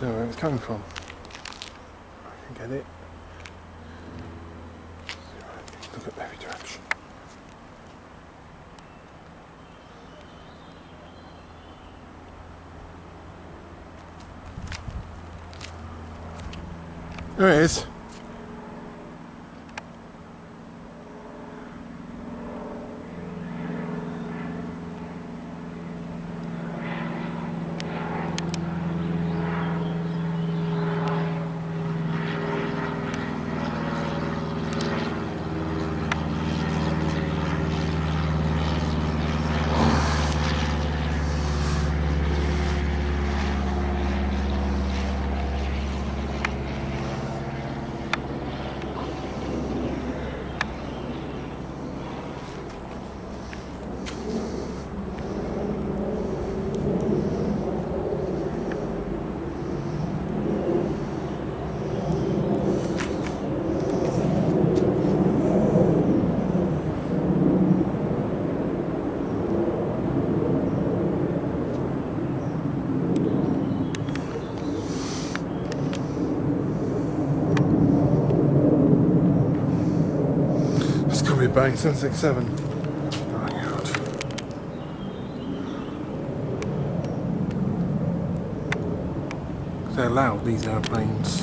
know where it's coming from. I can get it. Look at every direction. There it is. Boeing 767. Oh God. They're loud, these airplanes.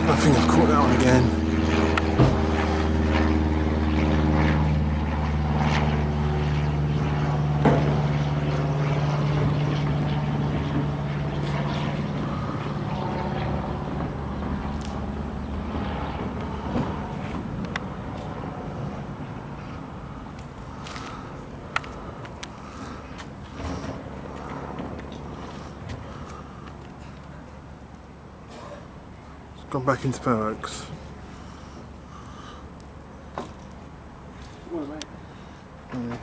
I think I've caught that one again. Gone back into barracks. Come on, mate.